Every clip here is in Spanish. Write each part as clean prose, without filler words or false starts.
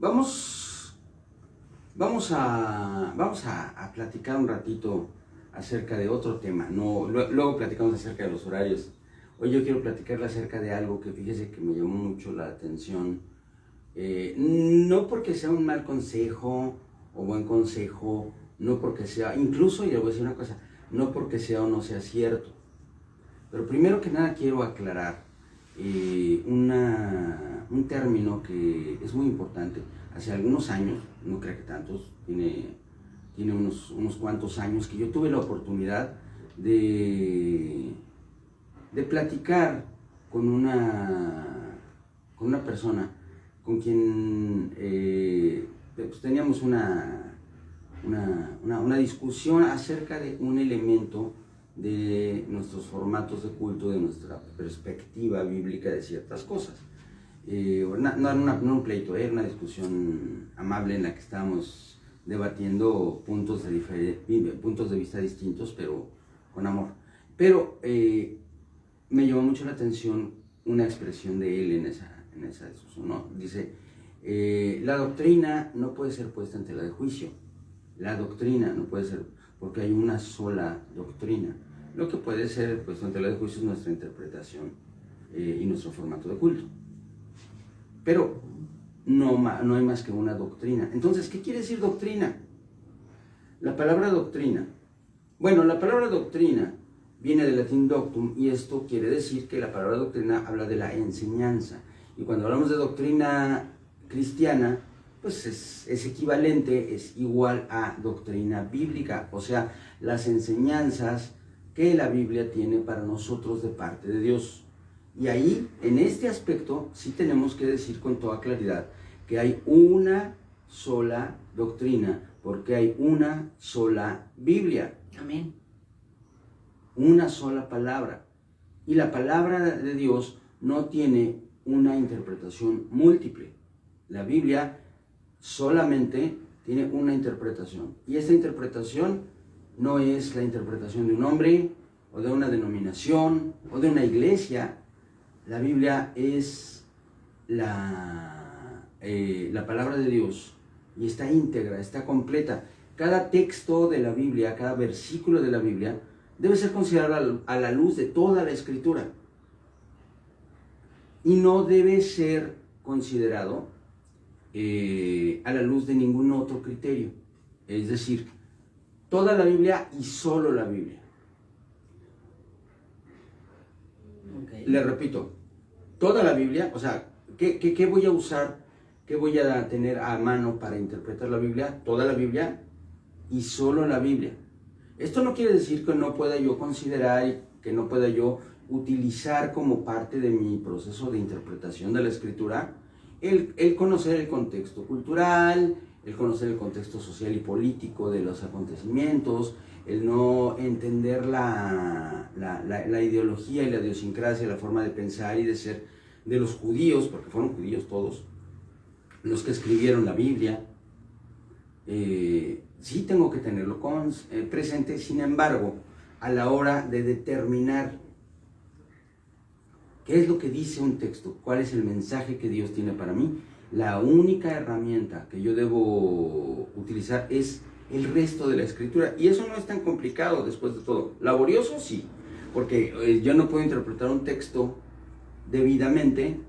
Vamos, vamos a platicar un ratito acerca de otro tema. No, luego platicamos acerca de los horarios. Hoy yo quiero platicarle acerca de algo que fíjese que me llamó mucho la atención. No porque sea un mal consejo o buen consejo, no porque sea, incluso, y le voy a decir una cosa, no porque sea o no sea cierto. Pero primero que nada quiero aclarar un término que es muy importante. Hace algunos años, no creo que tantos, tiene unos cuantos años que yo tuve la oportunidad de platicar con una persona con quien pues teníamos una discusión acerca de un elemento de nuestros formatos de culto, de nuestra perspectiva bíblica de ciertas cosas. No era un pleito, era una discusión amable en la que estábamos debatiendo puntos de vista distintos, pero con amor. Pero me llamó mucho la atención una expresión de él en esa discusión, ¿no? Dice, la doctrina no puede ser puesta en tela de juicio. La doctrina no puede ser, porque hay una sola doctrina. Lo que puede ser puesto en tela de juicio es nuestra interpretación y nuestro formato de culto. Pero no hay más que una doctrina. Entonces, ¿qué quiere decir doctrina? La palabra doctrina. Bueno, la palabra doctrina viene del latín doctum, y esto quiere decir que la palabra doctrina habla de la enseñanza. Y cuando hablamos de doctrina cristiana, pues es equivalente, es igual a doctrina bíblica, o sea, las enseñanzas que la Biblia tiene para nosotros de parte de Dios. Y ahí, en este aspecto, sí tenemos que decir con toda claridad que hay una sola doctrina, porque hay una sola Biblia. Amén. Una sola palabra. Y la palabra de Dios no tiene una interpretación múltiple. La Biblia solamente tiene una interpretación. Y esta interpretación no es la interpretación de un hombre, o de una denominación, o de una iglesia. La Biblia es la palabra de Dios, y está íntegra, está completa. Cada texto de la Biblia, cada versículo de la Biblia, debe ser considerado a la luz de toda la Escritura. Y no debe ser considerado a la luz de ningún otro criterio. Es decir, toda la Biblia y solo la Biblia. Okay. Le repito, toda la Biblia, o sea, ¿qué voy a usar? ¿Qué voy a tener a mano para interpretar la Biblia? Toda la Biblia y solo la Biblia. Esto no quiere decir que no pueda yo considerar y que no pueda yo utilizar como parte de mi proceso de interpretación de la Escritura el conocer el contexto cultural, el conocer el contexto social y político de los acontecimientos, el no entender la ideología y la idiosincrasia, la forma de pensar y de ser de los judíos, porque fueron judíos todos, los que escribieron la Biblia. Sí tengo que tenerlo presente. Sin embargo, a la hora de determinar qué es lo que dice un texto, cuál es el mensaje que Dios tiene para mí, la única herramienta que yo debo utilizar es el resto de la Escritura. Y eso no es tan complicado después de todo. Laborioso, sí, porque yo no puedo interpretar un texto debidamente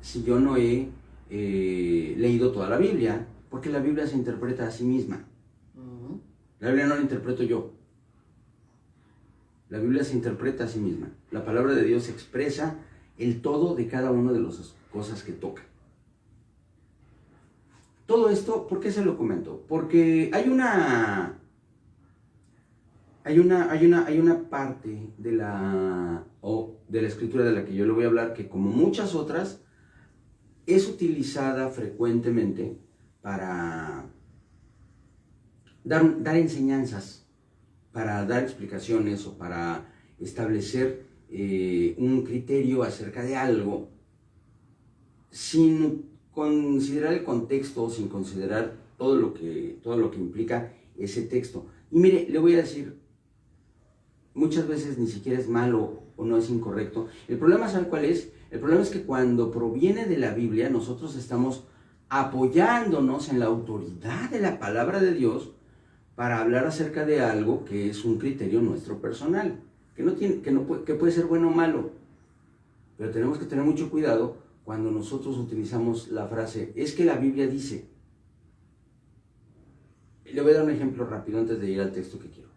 si yo no he leído toda la Biblia, porque la Biblia se interpreta a sí misma. La Biblia no la interpreto yo. La Biblia se interpreta a sí misma. La palabra de Dios expresa el todo de cada una de las cosas que toca. Todo esto, ¿por qué se lo comento? Porque hay una parte de la Escritura de la que yo le voy a hablar, que como muchas otras es utilizada frecuentemente para dar enseñanzas, para dar explicaciones o para establecer un criterio acerca de algo sin considerar el contexto, sin considerar todo lo que implica ese texto. Y mire, le voy a decir, muchas veces ni siquiera es malo o no es incorrecto. El problema, ¿sabe cuál es? El problema es que cuando proviene de la Biblia, nosotros estamos apoyándonos en la autoridad de la palabra de Dios para hablar acerca de algo que es un criterio nuestro personal, que puede ser bueno o malo, pero tenemos que tener mucho cuidado cuando nosotros utilizamos la frase, es que la Biblia dice. Le voy a dar un ejemplo rápido antes de ir al texto que quiero.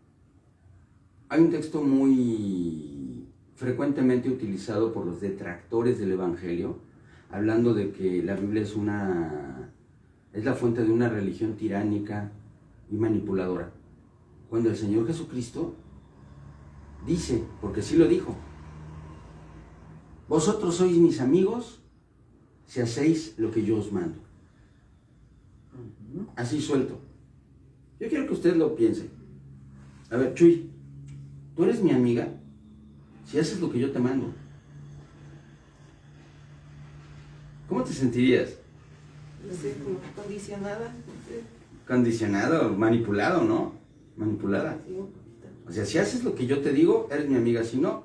Hay un texto muy frecuentemente utilizado por los detractores del Evangelio, hablando de que la Biblia es la fuente de una religión tiránica y manipuladora. Cuando el Señor Jesucristo dice, porque sí lo dijo, vosotros sois mis amigos si hacéis lo que yo os mando. Así suelto. Yo quiero que usted lo piense. A ver, Chuy, ¿tú eres mi amiga si haces lo que yo te mando? ¿Cómo te sentirías? No sé, como condicionada. Condicionado, manipulado, ¿no? Manipulada. Sí, un poquito. O sea, si haces lo que yo te digo, eres mi amiga. Si no,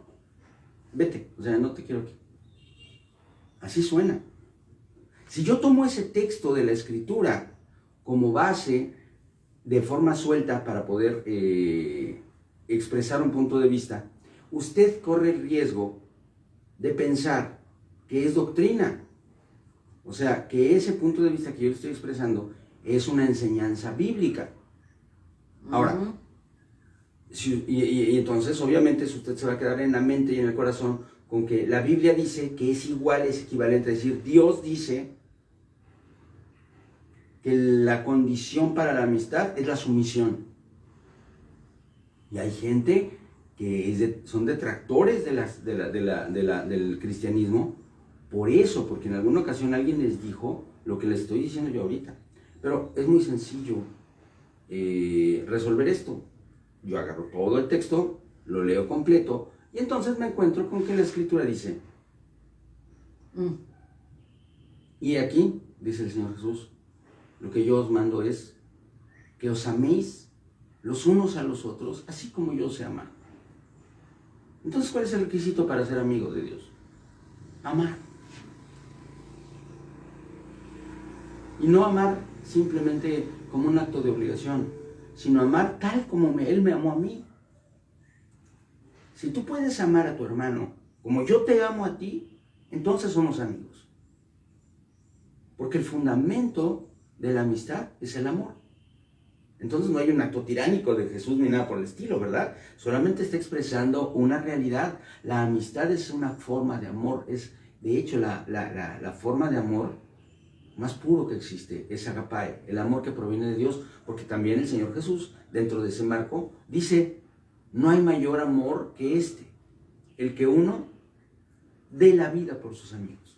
vete. O sea, no te quiero aquí. Así suena. Si yo tomo ese texto de la Escritura como base de forma suelta para poder expresar un punto de vista, usted corre el riesgo de pensar que es doctrina. O sea, que ese punto de vista que yo le estoy expresando es una enseñanza bíblica. Ahora, y entonces obviamente usted se va a quedar en la mente y en el corazón con que la Biblia dice que es igual, es equivalente, es decir, Dios dice que la condición para la amistad es la sumisión. Y hay gente que son detractores del cristianismo por eso, porque en alguna ocasión alguien les dijo lo que les estoy diciendo yo ahorita. Pero es muy sencillo resolver esto. Yo agarro todo el texto, lo leo completo, y entonces me encuentro con que la Escritura dice, y aquí, dice el Señor Jesús, lo que yo os mando es que os améis los unos a los otros, así como yo os he amado. Entonces, ¿cuál es el requisito para ser amigo de Dios? Amar. Y no amar simplemente como un acto de obligación, sino amar tal como Él me amó a mí. Si tú puedes amar a tu hermano como yo te amo a ti, entonces somos amigos. Porque el fundamento de la amistad es el amor. Entonces no hay un acto tiránico de Jesús ni nada por el estilo, ¿verdad? Solamente está expresando una realidad. La amistad es una forma de amor. Es, de hecho, la forma de amor más puro que existe es agape, el amor que proviene de Dios, porque también el Señor Jesús, dentro de ese marco, dice, no hay mayor amor que este, el que uno dé la vida por sus amigos.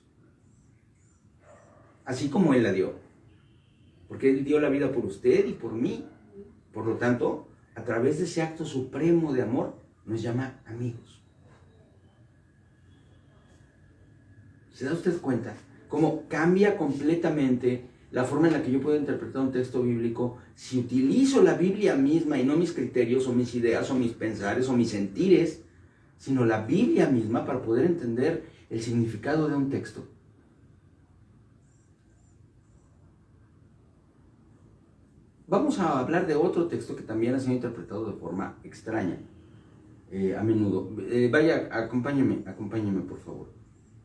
Así como Él la dio, porque Él dio la vida por usted y por mí. Por lo tanto, a través de ese acto supremo de amor, nos llama amigos. ¿Se da usted cuenta cómo cambia completamente la forma en la que yo puedo interpretar un texto bíblico si utilizo la Biblia misma y no mis criterios o mis ideas o mis pensares o mis sentires, sino la Biblia misma para poder entender el significado de un texto? Vamos a hablar de otro texto que también ha sido interpretado de forma extraña a menudo. Vaya, acompáñeme por favor.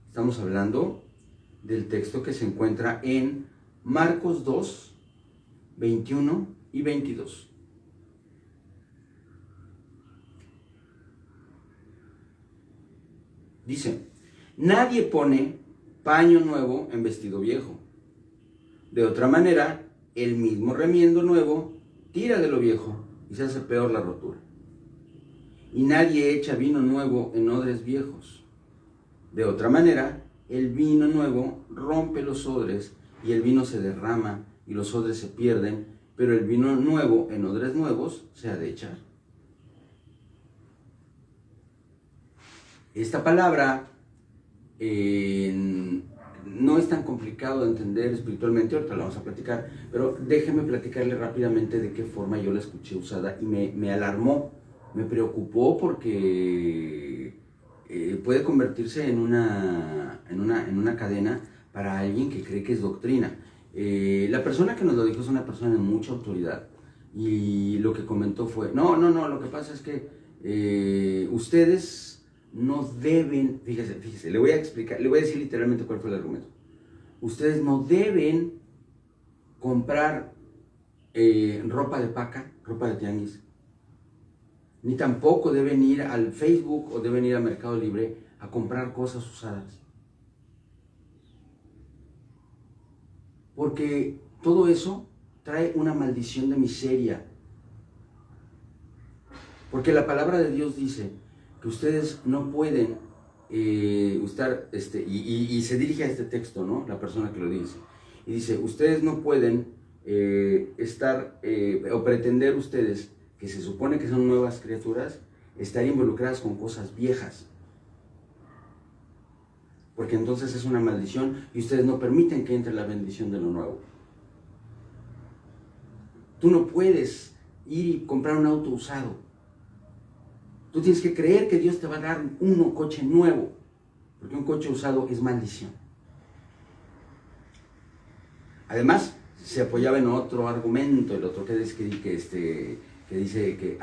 Estamos hablando del texto que se encuentra en Marcos 2, 21 y 22. Dice, nadie pone paño nuevo en vestido viejo. De otra manera, el mismo remiendo nuevo tira de lo viejo y se hace peor la rotura. Y nadie echa vino nuevo en odres viejos. De otra manera, el vino nuevo rompe los odres y el vino se derrama y los odres se pierden, pero el vino nuevo en odres nuevos se ha de echar. Esta palabra no es tan complicado de entender espiritualmente, ahorita la vamos a platicar, pero déjeme platicarle rápidamente de qué forma yo la escuché usada y me alarmó, me preocupó porque puede convertirse en una cadena para alguien que cree que es doctrina. La persona que nos lo dijo es una persona de mucha autoridad y lo que comentó fue, no, lo que pasa es que ustedes no deben, fíjese, le voy a explicar, le voy a decir literalmente cuál fue el argumento. Ustedes no deben comprar ropa de paca, ropa de tianguis, ni tampoco deben ir al Facebook o deben ir a Mercado Libre a comprar cosas usadas. Porque todo eso trae una maldición de miseria. Porque la palabra de Dios dice que ustedes no pueden estar, y se dirige a este texto, ¿no? La persona que lo dice. Y dice, ustedes no pueden estar, o pretender ustedes, que se supone que son nuevas criaturas, estar involucradas con cosas viejas. Porque entonces es una maldición y ustedes no permiten que entre la bendición de lo nuevo. Tú no puedes ir y comprar un auto usado. Tú tienes que creer que Dios te va a dar un coche nuevo, porque un coche usado es maldición. Además, se apoyaba en otro argumento, el otro que dice que,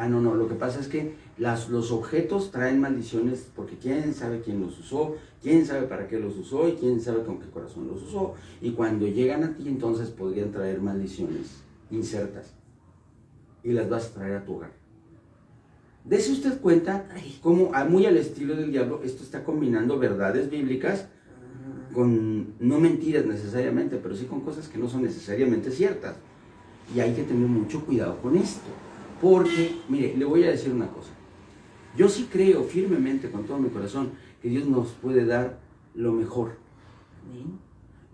no, lo que pasa es que los objetos traen maldiciones porque quién sabe quién los usó, quién sabe para qué los usó y quién sabe con qué corazón los usó. Y cuando llegan a ti, entonces podrían traer maldiciones insertas y las vas a traer a tu hogar. Dese usted cuenta cómo, muy al estilo del diablo, esto está combinando verdades bíblicas con, no mentiras necesariamente, pero sí con cosas que no son necesariamente ciertas. Y hay que tener mucho cuidado con esto. Porque, mire, le voy a decir una cosa. Yo sí creo firmemente con todo mi corazón que Dios nos puede dar lo mejor.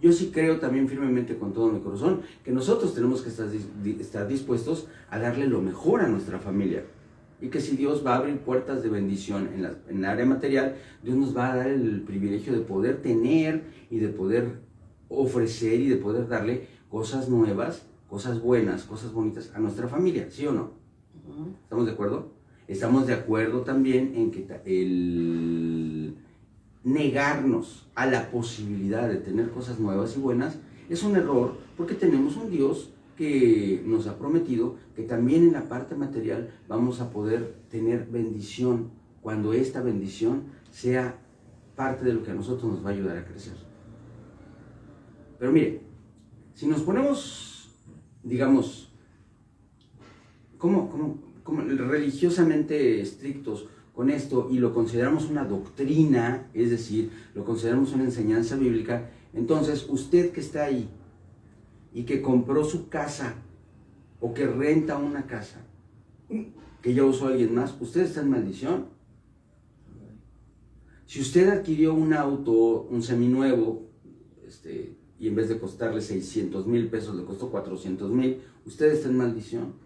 Yo sí creo también firmemente con todo mi corazón que nosotros tenemos que estar dispuestos a darle lo mejor a nuestra familia. Y que si Dios va a abrir puertas de bendición en el área material, Dios nos va a dar el privilegio de poder tener y de poder ofrecer y de poder darle cosas nuevas, cosas buenas, cosas bonitas a nuestra familia, ¿sí o no? ¿Estamos de acuerdo? Estamos de acuerdo también en que el negarnos a la posibilidad de tener cosas nuevas y buenas es un error, porque tenemos un Dios que nos ha prometido que también en la parte material vamos a poder tener bendición cuando esta bendición sea parte de lo que a nosotros nos va a ayudar a crecer. Pero mire, si nos ponemos, digamos, como religiosamente estrictos con esto y lo consideramos una doctrina, es decir, lo consideramos una enseñanza bíblica, entonces usted que está ahí y que compró su casa o que renta una casa que ya usó alguien más, usted está en maldición. Si usted adquirió un auto, un seminuevo, y en vez de costarle 600,000 pesos le costó 400,000, usted está en maldición.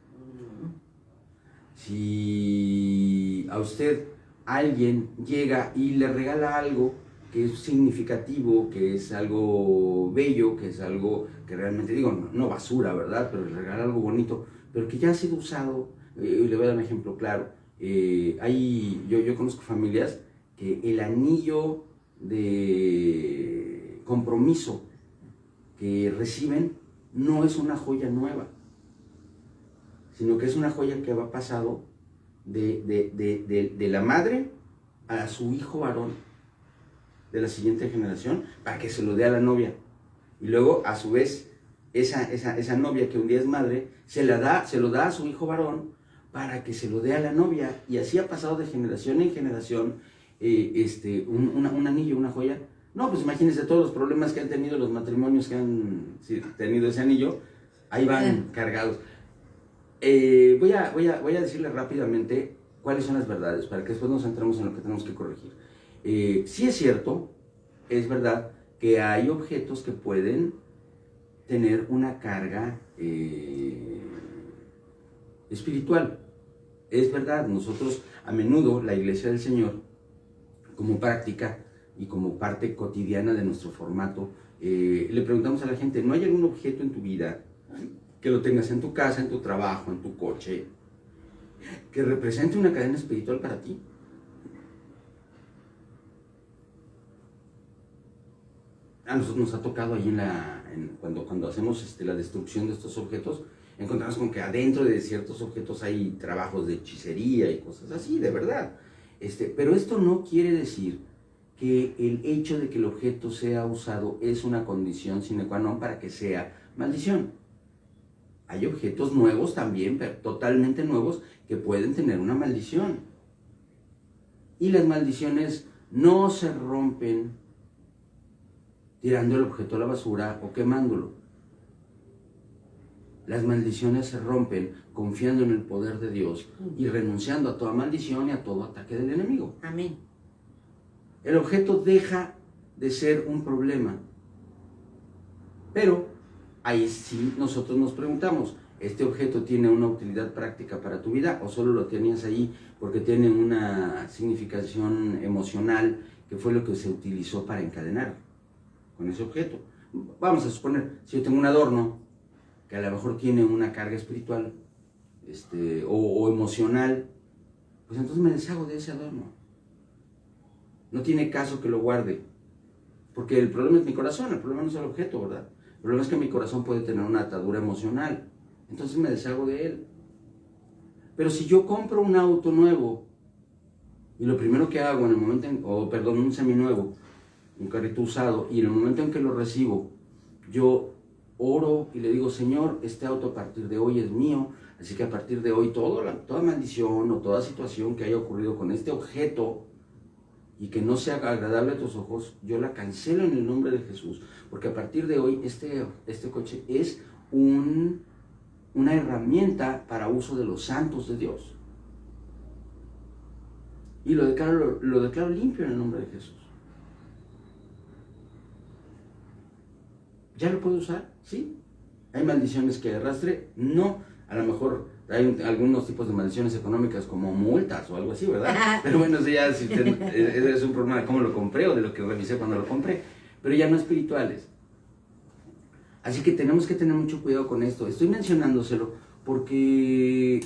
Si a usted alguien llega y le regala algo que es significativo, que es algo bello, que es algo que realmente, digo, no basura, ¿verdad? Pero le regala algo bonito, pero que ya ha sido usado. Le voy a dar un ejemplo claro. Yo conozco familias que el anillo de compromiso que reciben no es una joya nueva, sino que es una joya que va pasado de la madre a su hijo varón de la siguiente generación para que se lo dé a la novia. Y luego, a su vez, esa novia que un día es madre, se lo da a su hijo varón para que se lo dé a la novia. Y así ha pasado de generación en generación un anillo, una joya. No, pues imagínense todos los problemas que han tenido los matrimonios que han tenido ese anillo, ahí van cargados. Voy a decirles rápidamente cuáles son las verdades para que después nos centremos en lo que tenemos que corregir. Sí es cierto, es verdad que hay objetos que pueden tener una carga espiritual. Es verdad, nosotros a menudo, la Iglesia del Señor, como práctica y como parte cotidiana de nuestro formato, le preguntamos a la gente, ¿no hay algún objeto en tu vida que lo tengas en tu casa, en tu trabajo, en tu coche, que represente una cadena espiritual para ti? A nosotros nos ha tocado ahí cuando hacemos la destrucción de estos objetos, encontramos con que adentro de ciertos objetos hay trabajos de hechicería y cosas así, de verdad. Pero esto no quiere decir que el hecho de que el objeto sea usado es una condición sine qua non para que sea maldición. Hay objetos nuevos también, pero totalmente nuevos, que pueden tener una maldición. Y las maldiciones no se rompen tirando el objeto a la basura o quemándolo. Las maldiciones se rompen confiando en el poder de Dios y renunciando a toda maldición y a todo ataque del enemigo. Amén. El objeto deja de ser un problema. Pero ahí sí nosotros nos preguntamos, ¿este objeto tiene una utilidad práctica para tu vida o solo lo tenías ahí porque tiene una significación emocional que fue lo que se utilizó para encadenar con ese objeto? Vamos a suponer, si yo tengo un adorno que a lo mejor tiene una carga espiritual o emocional, pues entonces me deshago de ese adorno. No tiene caso que lo guarde, porque el problema es mi corazón, el problema no es el objeto, ¿verdad? El problema es que mi corazón puede tener una atadura emocional, entonces me deshago de él. Pero si yo compro un auto nuevo, y lo primero que hago en el momento, un seminuevo, un carrito usado, y en el momento en que lo recibo, yo oro y le digo, Señor, este auto a partir de hoy es mío, así que a partir de hoy toda maldición o toda situación que haya ocurrido con este objeto y que no sea agradable a tus ojos, yo la cancelo en el nombre de Jesús, porque a partir de hoy este coche es una herramienta para uso de los santos de Dios. Y lo declaro limpio en el nombre de Jesús. ¿Ya lo puedo usar? Sí. ¿Hay maldiciones que arrastre? No. A lo mejor hay algunos tipos de maldiciones económicas como multas o algo así, ¿verdad? Pero bueno, eso ya es un problema de cómo lo compré o de lo que revisé cuando lo compré. Pero ya no espirituales. Así que tenemos que tener mucho cuidado con esto. Estoy mencionándoselo porque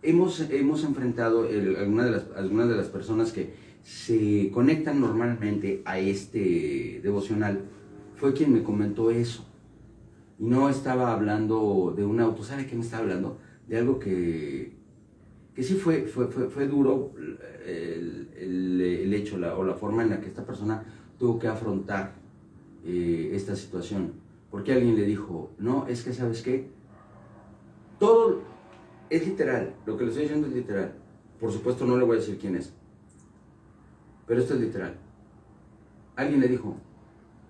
hemos enfrentado algunas de las personas que se conectan normalmente a este devocional. Fue quien me comentó eso. Y no estaba hablando de un auto. ¿Sabe qué me estaba hablando? De algo que sí fue duro el hecho o la forma en la que esta persona tuvo que afrontar esta situación. Porque alguien le dijo, no, es que ¿sabes qué? Todo es literal. Lo que le estoy diciendo es literal. Por supuesto no le voy a decir quién es. Pero esto es literal. Alguien le dijo,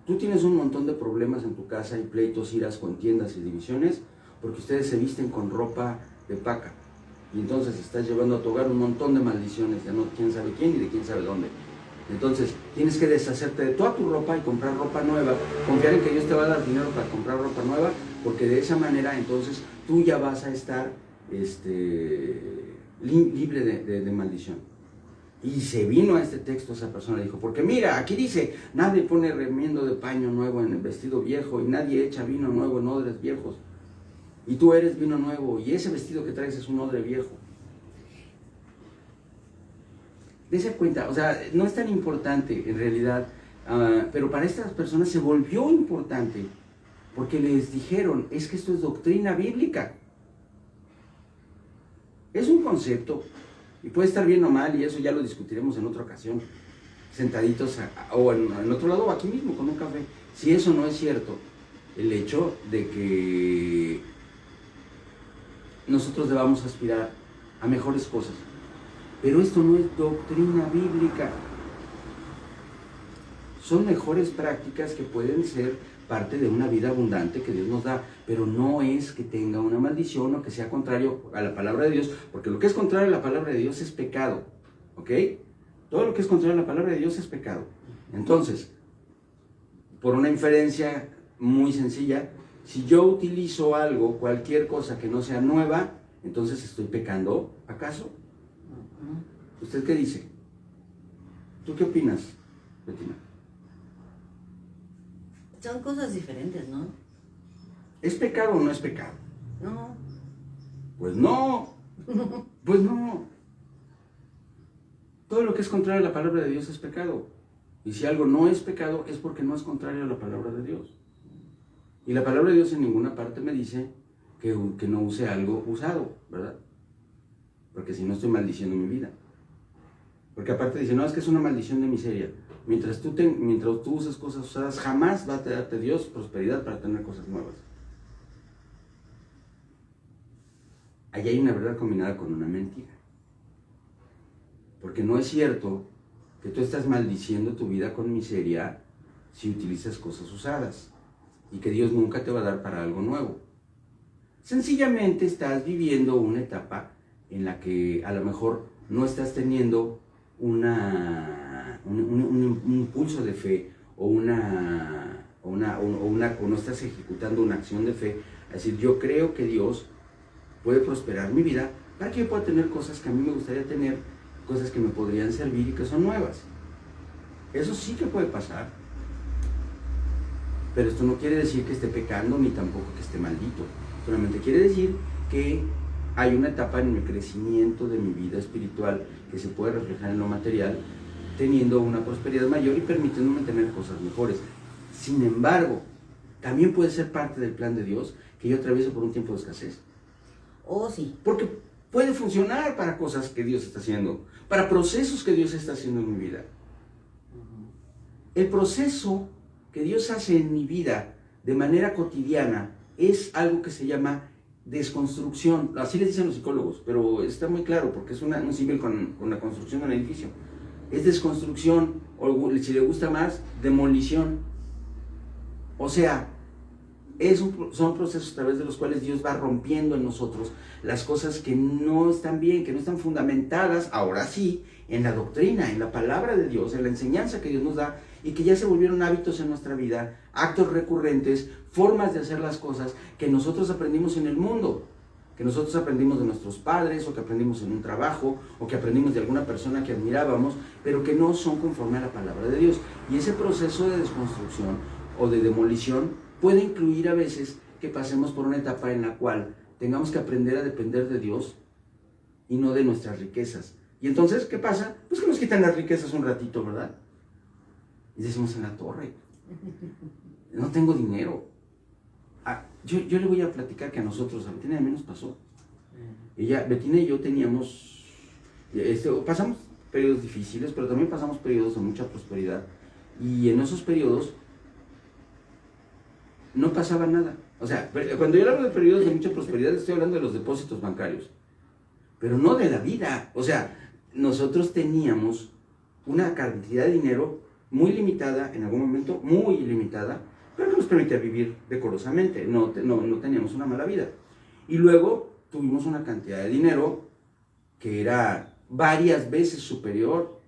tú tienes un montón de problemas en tu casa y pleitos, iras, contiendas y divisiones porque ustedes se visten con ropa de paca y entonces estás llevando a tu hogar un montón de maldiciones de no quién sabe quién y de quién sabe dónde. Entonces tienes que deshacerte de toda tu ropa y comprar ropa nueva, confiar en que Dios te va a dar dinero para comprar ropa nueva, porque de esa manera entonces tú ya vas a estar libre de maldición. Y se vino a este texto esa persona, dijo, porque mira, aquí dice, nadie pone remiendo de paño nuevo en el vestido viejo y nadie echa vino nuevo en odres viejos. Y tú eres vino nuevo y ese vestido que traes es un odre viejo. Dese cuenta, o sea, no es tan importante en realidad, pero para estas personas se volvió importante porque les dijeron, es que esto es doctrina bíblica. Es un concepto. Y puede estar bien o mal, y eso ya lo discutiremos en otra ocasión, sentaditos o en otro lado, aquí mismo, con un café. Si eso no es cierto, el hecho de que nosotros debamos aspirar a mejores cosas. Pero esto no es doctrina bíblica. Son mejores prácticas que pueden ser parte de una vida abundante que Dios nos da, pero no es que tenga una maldición o que sea contrario a la palabra de Dios, porque lo que es contrario a la palabra de Dios es pecado, ¿ok? Todo lo que es contrario a la palabra de Dios es pecado. Entonces, por una inferencia muy sencilla, si yo utilizo algo, cualquier cosa que no sea nueva, entonces estoy pecando, ¿acaso? ¿Usted qué dice? ¿Tú qué opinas, Betina? Son cosas diferentes, ¿no? ¿Es pecado o no es pecado? No. Pues no. Pues no. Todo lo que es contrario a la palabra de Dios es pecado. Y si algo no es pecado, es porque no es contrario a la palabra de Dios. Y la palabra de Dios en ninguna parte me dice que no use algo usado, ¿verdad? Porque si no estoy maldiciendo mi vida. Porque aparte dice, no, es que es una maldición de miseria. Mientras tú uses cosas usadas, jamás va a darte Dios prosperidad para tener cosas nuevas. Allí hay una verdad combinada con una mentira. Porque no es cierto que tú estás maldiciendo tu vida con miseria si utilizas cosas usadas y que Dios nunca te va a dar para algo nuevo. Sencillamente estás viviendo una etapa en la que a lo mejor no estás teniendo un impulso de fe o no estás ejecutando una acción de fe. Es decir, yo creo que Dios puede prosperar mi vida para que yo pueda tener cosas que a mí me gustaría tener, cosas que me podrían servir y que son nuevas. Eso sí que puede pasar. Pero esto no quiere decir que esté pecando ni tampoco que esté maldito. Solamente quiere decir que hay una etapa en el crecimiento de mi vida espiritual que se puede reflejar en lo material, teniendo una prosperidad mayor y permitiéndome tener cosas mejores. Sin embargo, también puede ser parte del plan de Dios que yo atraviese por un tiempo de escasez. Oh, sí. Porque puede funcionar para cosas que Dios está haciendo, para procesos que Dios está haciendo en mi vida. El proceso que Dios hace en mi vida de manera cotidiana es algo que se llama desconstrucción. Así les dicen los psicólogos, pero está muy claro porque es un símil con la construcción de un edificio. Es desconstrucción, o si le gusta más, demolición. O sea, son procesos a través de los cuales Dios va rompiendo en nosotros las cosas que no están bien, que no están fundamentadas, ahora sí, en la doctrina, en la palabra de Dios, en la enseñanza que Dios nos da, y que ya se volvieron hábitos en nuestra vida, actos recurrentes, formas de hacer las cosas que nosotros aprendimos en el mundo, que nosotros aprendimos de nuestros padres, o que aprendimos en un trabajo, o que aprendimos de alguna persona que admirábamos, pero que no son conforme a la palabra de Dios. Y ese proceso de desconstrucción o de demolición puede incluir a veces que pasemos por una etapa en la cual tengamos que aprender a depender de Dios y no de nuestras riquezas. Y entonces, ¿qué pasa? Pues que nos quitan las riquezas un ratito, ¿verdad? Y decimos en la torre, no tengo dinero. Yo le voy a platicar que a nosotros, a Betina y a mí nos pasó. Betina y yo teníamos, pasamos periodos difíciles, pero también pasamos periodos de mucha prosperidad. Y en esos periodos no pasaba nada. O sea, cuando yo hablo de periodos de mucha prosperidad, estoy hablando de los depósitos bancarios, pero no de la vida. O sea, nosotros teníamos una cantidad de dinero muy limitada, en algún momento muy limitada, pero que nos permitía vivir decorosamente, no teníamos una mala vida. Y luego tuvimos una cantidad de dinero que era varias veces superior,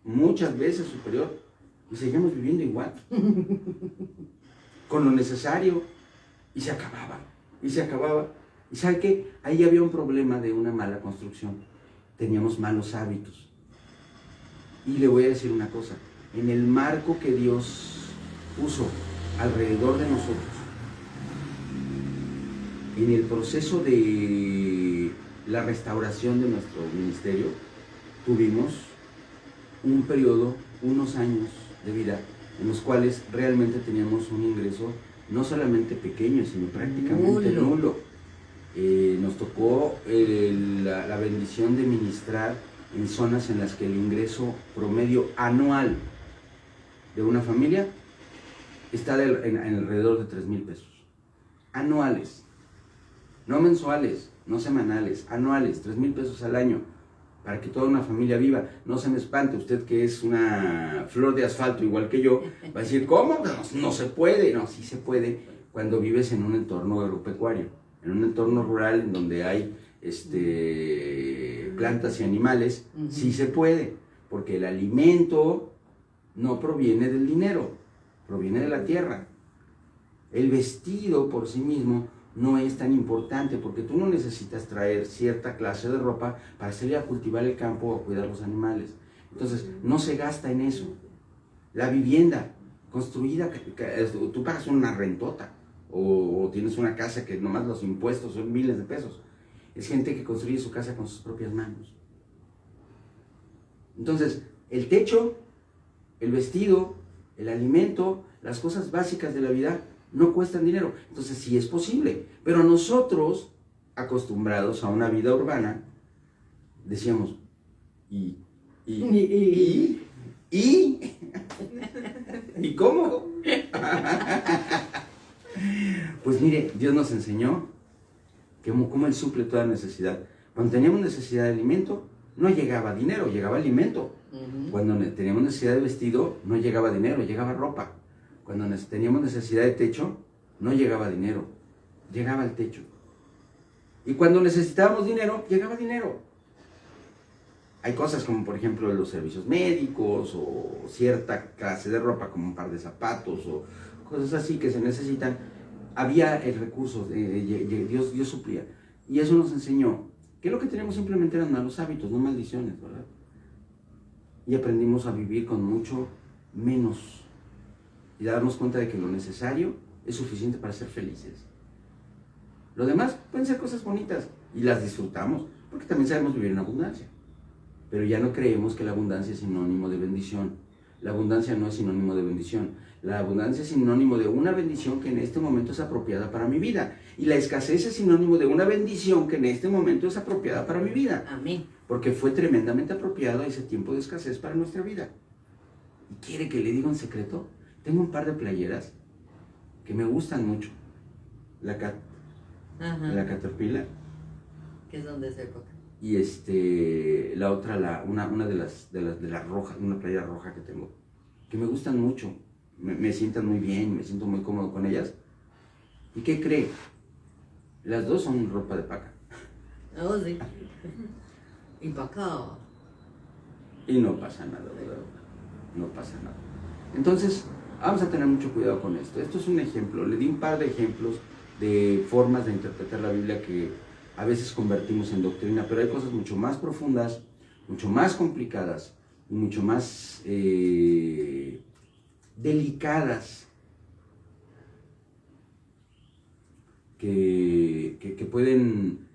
muchas veces superior, y seguíamos viviendo igual, con lo necesario, y se acababa, y se acababa. ¿Y sabe qué? Ahí había un problema de una mala construcción, teníamos malos hábitos. Y le voy a decir una cosa, en el marco que Dios puso alrededor de nosotros, en el proceso de la restauración de nuestro ministerio, tuvimos un periodo, unos años de vida, en los cuales realmente teníamos un ingreso no solamente pequeño, sino prácticamente nulo. Nos tocó la bendición de ministrar en zonas en las que el ingreso promedio anual de una familia está en alrededor de 3,000 pesos. Anuales. No mensuales, no semanales, anuales, 3,000 pesos al año, para que toda una familia viva. No se me espante, usted que es una flor de asfalto igual que yo, va a decir, ¿cómo? No se puede. No, sí se puede cuando vives en un entorno agropecuario, en un entorno rural en donde hay plantas y animales, sí se puede, porque el alimento no proviene del dinero, proviene de la tierra. El vestido por sí mismo no es tan importante, porque tú no necesitas traer cierta clase de ropa para salir a cultivar el campo o a cuidar los animales. Entonces, no se gasta en eso. La vivienda construida, tú pagas una rentota, o tienes una casa que nomás los impuestos son miles de pesos. Es gente que construye su casa con sus propias manos. Entonces, el techo, el vestido, el alimento, las cosas básicas de la vida no cuestan dinero. Entonces sí es posible. Pero nosotros, acostumbrados a una vida urbana, decíamos, ¿y cómo? Pues mire, Dios nos enseñó que cómo Él suple toda necesidad. Cuando teníamos necesidad de alimento, no llegaba dinero, llegaba alimento. Cuando teníamos necesidad de vestido, no llegaba dinero, llegaba ropa. Cuando teníamos necesidad de techo, no llegaba dinero, llegaba el techo. Y cuando necesitábamos dinero, llegaba dinero. Hay cosas como, por ejemplo, los servicios médicos o cierta clase de ropa, como un par de zapatos o cosas así que se necesitan. Había el recurso, Dios suplía. Y eso nos enseñó que lo que teníamos simplemente eran malos hábitos, no maldiciones, ¿verdad? Y aprendimos a vivir con mucho menos y a darnos cuenta de que lo necesario es suficiente para ser felices. Lo demás pueden ser cosas bonitas y las disfrutamos, porque también sabemos vivir en abundancia. Pero ya no creemos que la abundancia es sinónimo de bendición. La abundancia no es sinónimo de bendición. La abundancia es sinónimo de una bendición que en este momento es apropiada para mi vida. Y la escasez es sinónimo de una bendición que en este momento es apropiada para mi vida. Amén. Porque fue tremendamente apropiado ese tiempo de escasez para nuestra vida. ¿Y quiere que le diga un secreto? Tengo un par de playeras que me gustan mucho. La Caterpillar. Que son de esa época. Y la otra, una de las rojas, una playera roja que tengo, que me gustan mucho. Me sientan muy bien, me siento muy cómodo con ellas. ¿Y qué cree? Las dos son ropa de paca. Oh, sí. Y para acá. Y no pasa nada, ¿verdad? No pasa nada. Entonces, vamos a tener mucho cuidado con esto. Esto es un ejemplo. Le di un par de ejemplos de formas de interpretar la Biblia que a veces convertimos en doctrina, pero hay cosas mucho más profundas, mucho más complicadas y mucho más delicadas que pueden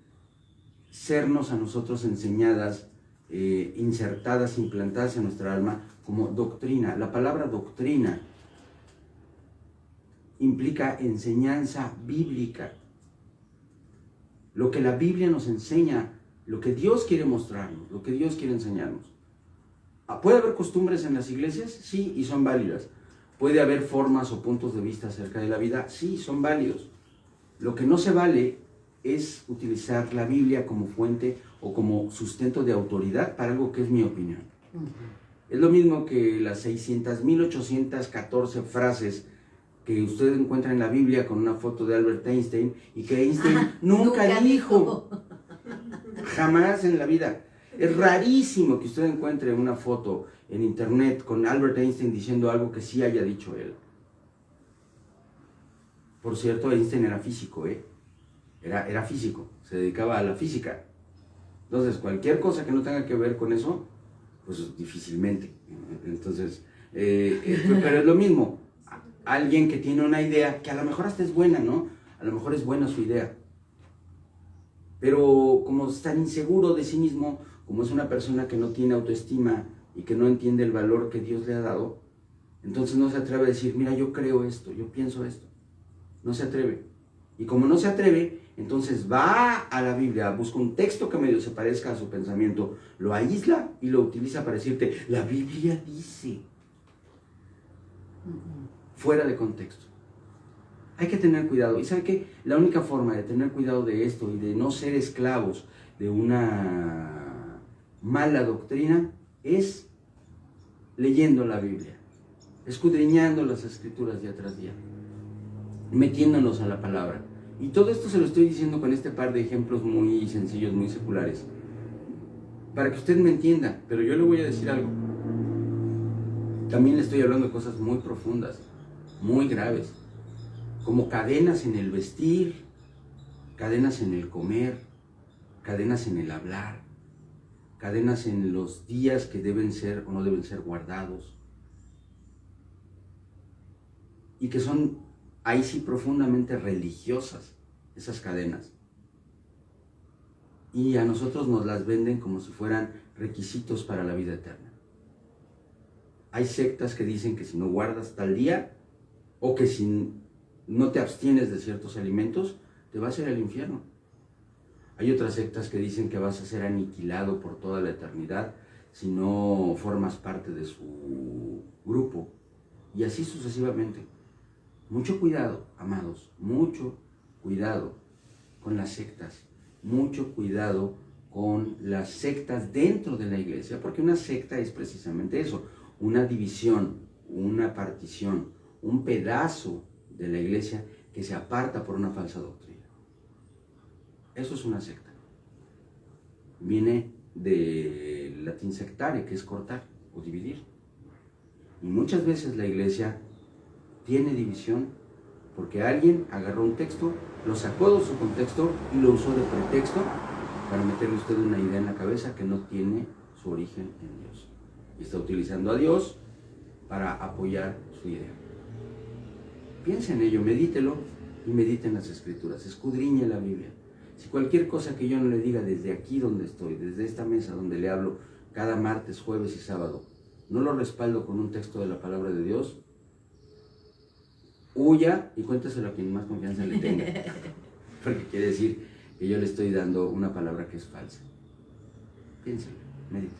sernos a nosotros enseñadas, insertadas, implantadas en nuestra alma como doctrina. La palabra doctrina implica enseñanza bíblica. Lo que la Biblia nos enseña, lo que Dios quiere mostrarnos, lo que Dios quiere enseñarnos. ¿Puede haber costumbres en las iglesias? Sí, y son válidas. ¿Puede haber formas o puntos de vista acerca de la vida? Sí, son válidos. Lo que no se vale es utilizar la Biblia como fuente o como sustento de autoridad para algo que es mi opinión. Es lo mismo que las 600.814 frases que usted encuentra en la Biblia con una foto de Albert Einstein y que Einstein nunca dijo. Jamás en la vida. Es rarísimo que usted encuentre una foto en internet con Albert Einstein diciendo algo que sí haya dicho él. Por cierto, Einstein era físico, Era físico, se dedicaba a la física. Entonces, cualquier cosa que no tenga que ver con eso, pues difícilmente. Entonces, pero es lo mismo. Alguien que tiene una idea, que a lo mejor hasta es buena, ¿no? A lo mejor es buena su idea. Pero como es tan inseguro de sí mismo, como es una persona que no tiene autoestima y que no entiende el valor que Dios le ha dado, entonces no se atreve a decir, mira, yo creo esto, yo pienso esto. No se atreve. Y como no se atreve, entonces va a la Biblia, busca un texto que medio se parezca a su pensamiento, lo aísla y lo utiliza para decirte, la Biblia dice. Fuera de contexto. Hay que tener cuidado. ¿Y sabe qué? La única forma de tener cuidado de esto y de no ser esclavos de una mala doctrina es leyendo la Biblia, escudriñando las escrituras día tras día, metiéndonos a la palabra. Y todo esto se lo estoy diciendo con este par de ejemplos muy sencillos, muy seculares, para que usted me entienda. Pero yo le voy a decir algo. También le estoy hablando de cosas muy profundas, muy graves, como cadenas en el vestir, cadenas en el comer, cadenas en el hablar, cadenas en los días que deben ser o no deben ser guardados, y que son ahí sí profundamente religiosas esas cadenas, y a nosotros nos las venden como si fueran requisitos para la vida eterna. Hay sectas que dicen que si no guardas tal día, o que si no te abstienes de ciertos alimentos, te vas a ir al infierno. Hay otras sectas que dicen que vas a ser aniquilado por toda la eternidad si no formas parte de su grupo. Y así sucesivamente. Mucho cuidado, amados, mucho cuidado con las sectas. Mucho cuidado con las sectas dentro de la iglesia, porque una secta es precisamente eso, una división, una partición, un pedazo de la iglesia que se aparta por una falsa doctrina. Eso es una secta. Viene del latín sectare, que es cortar o dividir. Y muchas veces la iglesia tiene división porque alguien agarró un texto, lo sacó de su contexto y lo usó de pretexto para meterle a usted una idea en la cabeza que no tiene su origen en Dios. Y está utilizando a Dios para apoyar su idea. Piensa en ello, medítelo y medite en las Escrituras, escudriñe la Biblia. Si cualquier cosa que yo no le diga desde aquí donde estoy, desde esta mesa donde le hablo cada martes, jueves y sábado, no lo respaldo con un texto de la palabra de Dios, huya y cuénteselo a quien más confianza le tenga. Porque quiere decir que yo le estoy dando una palabra que es falsa. Piénselo, medite.